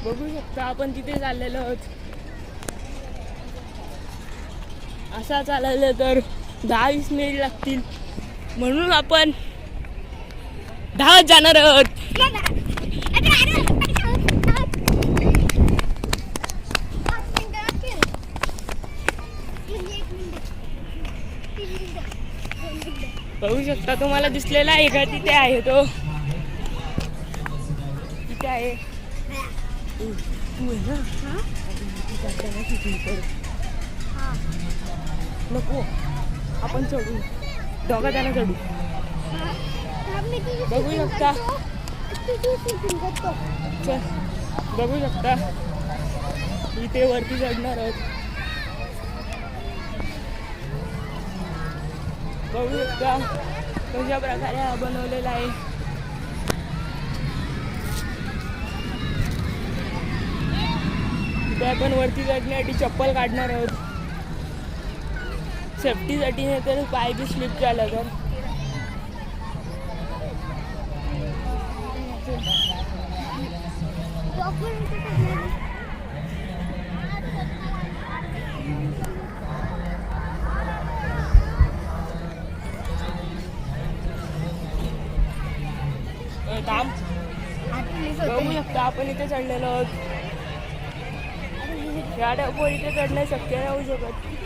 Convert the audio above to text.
बघू शकता आपण तिथे चाललेलो आहोत. असा चालले तर 10-20 मिनिट लागतील, म्हणून आपण धावत जाणार आहोत. बघू शकता तुम्हाला दिसलेला आहे का, तिथे आहे तो, तिथे आहे. नको आपण चढू, दोघा जण चढू. बघू शकता, बघू शकता इथे वरती चढणार आहोत. बघू शकता कशा प्रकारे हा बनवलेला आहे. इथे आपण वरती चढण्यासाठी चप्पल काढणार आहोत, सेफ्टीसाठी, नाही तर पाय बी स्लिप झाला तर. थांब. बघू शकता आपण इथे चढलेलो आहोत. या डब्यावर इथे चढणं शक्य नाही होऊ शकत.